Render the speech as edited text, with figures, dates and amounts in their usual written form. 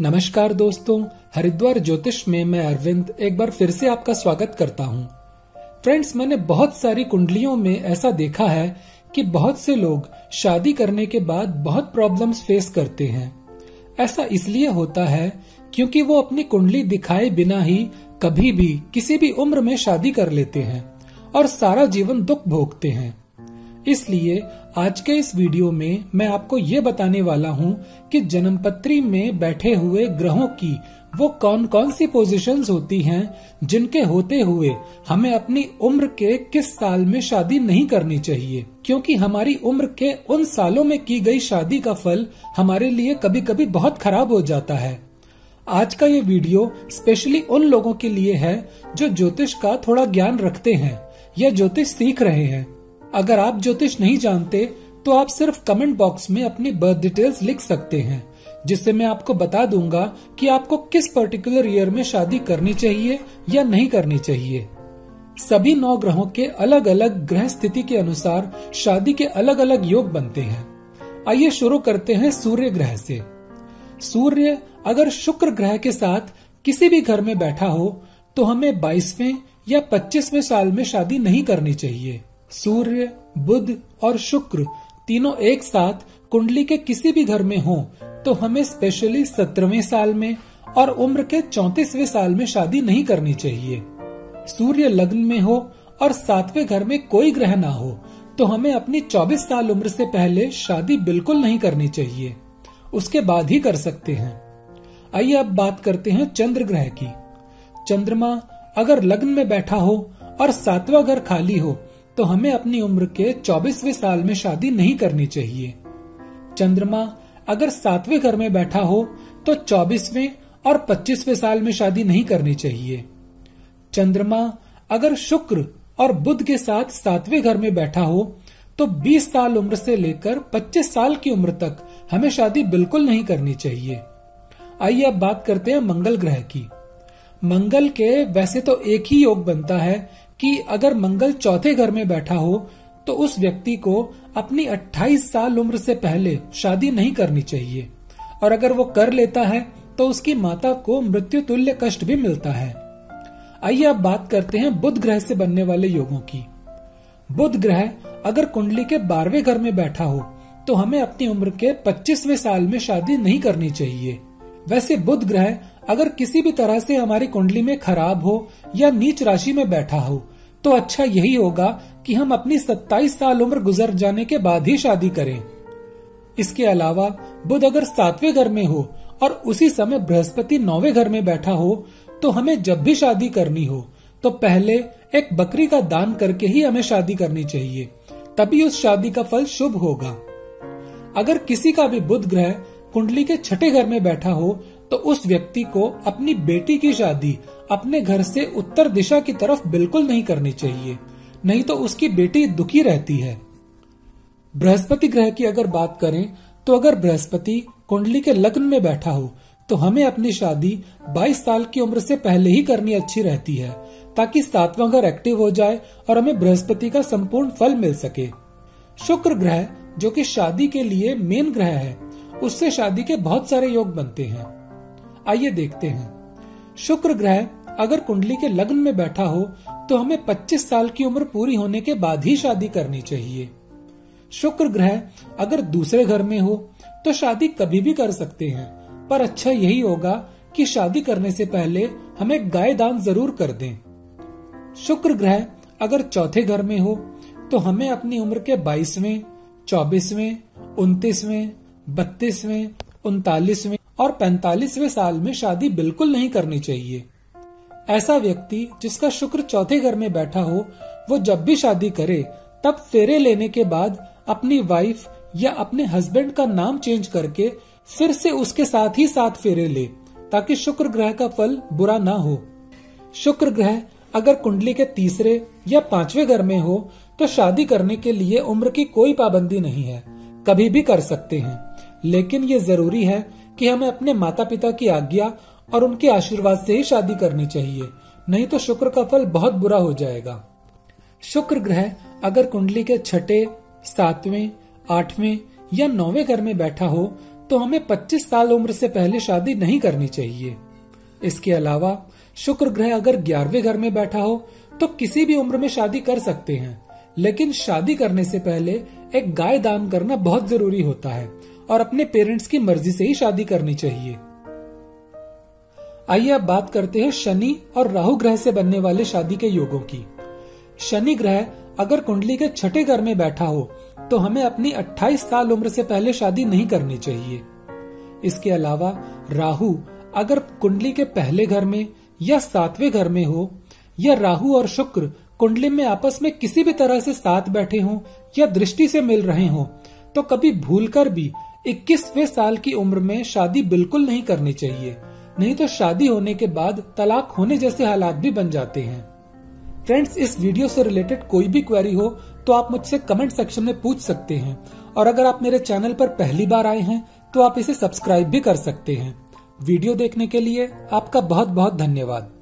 नमस्कार दोस्तों, हरिद्वार ज्योतिष में मैं अरविंद एक बार फिर से आपका स्वागत करता हूं। फ्रेंड्स, मैंने बहुत सारी कुंडलियों में ऐसा देखा है कि बहुत से लोग शादी करने के बाद बहुत प्रॉब्लम्स फेस करते हैं। ऐसा इसलिए होता है क्योंकि वो अपनी कुंडली दिखाए बिना ही कभी भी किसी भी उम्र में शादी कर लेते हैं और सारा जीवन दुख भोगते हैं। इसलिए आज के इस वीडियो में मैं आपको ये बताने वाला हूँ कि जन्मपत्री में बैठे हुए ग्रहों की वो कौन कौन सी पोजीशंस होती हैं जिनके होते हुए हमें अपनी उम्र के किस साल में शादी नहीं करनी चाहिए, क्योंकि हमारी उम्र के उन सालों में की गई शादी का फल हमारे लिए कभी कभी बहुत खराब हो जाता है। आज का ये वीडियो स्पेशली उन लोगों के लिए है जो ज्योतिष का थोड़ा ज्ञान रखते हैं या ज्योतिष सीख रहे हैं। अगर आप ज्योतिष नहीं जानते तो आप सिर्फ कमेंट बॉक्स में अपनी बर्थ डिटेल्स लिख सकते हैं, जिससे मैं आपको बता दूंगा कि आपको किस पर्टिकुलर ईयर में शादी करनी चाहिए या नहीं करनी चाहिए। सभी 9 ग्रहों के अलग अलग ग्रह स्थिति के अनुसार शादी के अलग अलग योग बनते हैं। आइए शुरू करते हैं सूर्य ग्रह से। सूर्य अगर शुक्र ग्रह के साथ किसी भी घर में बैठा हो तो हमें 22वें या 25वें साल में शादी नहीं करनी चाहिए। सूर्य, बुध और शुक्र तीनों एक साथ कुंडली के किसी भी घर में हो तो हमें स्पेशली 17वें साल में और उम्र के 34वें साल में शादी नहीं करनी चाहिए। सूर्य लग्न में हो और 7वें घर में कोई ग्रह ना हो तो हमें अपनी 24 साल उम्र से पहले शादी बिल्कुल नहीं करनी चाहिए, उसके बाद ही कर सकते हैं। आइए अब बात करते हैं चंद्र ग्रह की। चंद्रमा अगर लग्न में बैठा हो और 7वां घर खाली हो तो हमें अपनी उम्र के 24वें साल में शादी नहीं करनी चाहिए। चंद्रमा अगर 7वें घर में बैठा हो तो 24वें और 25वें साल में शादी नहीं करनी चाहिए। चंद्रमा अगर शुक्र और बुध के साथ 7वें घर में बैठा हो तो 20 साल उम्र से लेकर 25 साल की उम्र तक हमें शादी बिल्कुल नहीं करनी चाहिए। आइए अब बात करते हैं मंगल ग्रह की। मंगल के वैसे तो एक ही योग बनता है कि अगर मंगल 4थे घर में बैठा हो तो उस व्यक्ति को अपनी 28 साल उम्र से पहले शादी नहीं करनी चाहिए, और अगर वो कर लेता है तो उसकी माता को मृत्यु तुल्य कष्ट भी मिलता है। आइए अब बात करते हैं बुध ग्रह से बनने वाले योगों की। बुध ग्रह अगर कुंडली के 12वें घर में बैठा हो तो हमें अपनी उम्र के 25वें साल में शादी नहीं करनी चाहिए। वैसे बुध ग्रह अगर किसी भी तरह से हमारी कुंडली में खराब हो या नीच राशि में बैठा हो तो अच्छा यही होगा कि हम अपनी 27 साल उम्र गुजर जाने के बाद ही शादी करें। इसके अलावा बुध अगर 7वें घर में हो और उसी समय बृहस्पति 9वें घर में बैठा हो तो हमें जब भी शादी करनी हो तो पहले एक बकरी का दान करके ही हमें शादी करनी चाहिए, तभी उस शादी का फल शुभ होगा। अगर किसी का भी बुध ग्रह कुंडली के 6ठे घर में बैठा हो तो उस व्यक्ति को अपनी बेटी की शादी अपने घर से उत्तर दिशा की तरफ बिल्कुल नहीं करनी चाहिए, नहीं तो उसकी बेटी दुखी रहती है। बृहस्पति ग्रह की अगर बात करें तो अगर बृहस्पति कुंडली के लग्न में बैठा हो तो हमें अपनी शादी 22 साल की उम्र से पहले ही करनी अच्छी रहती है, ताकि 7वां घर एक्टिव हो जाए और हमें बृहस्पति का संपूर्ण फल मिल सके। शुक्र ग्रह जो कि शादी के लिए मेन ग्रह है, उससे शादी के बहुत सारे योग बनते हैं। आइए देखते हैं। शुक्र ग्रह अगर कुंडली के लग्न में बैठा हो तो हमें 25 साल की उम्र पूरी होने के बाद ही शादी करनी चाहिए। शुक्र ग्रह अगर दूसरे घर में हो तो शादी कभी भी कर सकते हैं, पर अच्छा यही होगा कि शादी करने से पहले हमें गाय दान जरूर कर दें। शुक्र ग्रह अगर 4थे घर में हो तो हमें अपनी उम्र के 22वें, 24वें, 29वें, 32वें, 39वें और 45वें साल में शादी बिल्कुल नहीं करनी चाहिए। ऐसा व्यक्ति जिसका शुक्र 4थे घर में बैठा हो वो जब भी शादी करे तब फेरे लेने के बाद अपनी वाइफ या अपने हस्बैंड का नाम चेंज करके फिर से उसके साथ ही 7 फेरे ले, ताकि शुक्र ग्रह का फल बुरा ना हो। शुक्र ग्रह अगर कुंडली के 3रे या 5वें घर में हो तो शादी करने के लिए उम्र की कोई पाबंदी नहीं है, कभी भी कर सकते हैं, लेकिन ये जरूरी है कि हमें अपने माता पिता की आज्ञा और उनके आशीर्वाद से ही शादी करनी चाहिए, नहीं तो शुक्र का फल बहुत बुरा हो जाएगा। शुक्र ग्रह अगर कुंडली के 6ठे, 7वें, 8वें या 9वें घर में बैठा हो तो हमें 25 साल उम्र से पहले शादी नहीं करनी चाहिए। इसके अलावा शुक्र ग्रह अगर 11वें घर में बैठा हो तो किसी भी उम्र में शादी कर सकते हैं, लेकिन शादी करने से पहले एक गाय दान करना बहुत जरूरी होता है और अपने पेरेंट्स की मर्जी से ही शादी करनी चाहिए। आइए अब बात करते हैं शनि और राहु ग्रह से बनने वाले शादी के योगों की। शनि ग्रह अगर कुंडली के छठे घर में बैठा हो तो हमें अपनी 28 साल उम्र से पहले शादी नहीं करनी चाहिए। इसके अलावा राहु अगर कुंडली के पहले घर में या 7वें घर में हो, या राहु और शुक्र कुंडली में आपस में किसी भी तरह से साथ बैठे हों या दृष्टि से मिल रहे हों, तो कभी भूलकर भी 21वें साल की उम्र में शादी बिल्कुल नहीं करनी चाहिए, नहीं तो शादी होने के बाद तलाक होने जैसे हालात भी बन जाते हैं। फ्रेंड्स, इस वीडियो से रिलेटेड कोई भी क्वेरी हो तो आप मुझसे कमेंट सेक्शन में पूछ सकते हैं, और अगर आप मेरे चैनल पर पहली बार आए हैं तो आप इसे सब्सक्राइब भी कर सकते हैं। वीडियो देखने के लिए आपका बहुत बहुत धन्यवाद।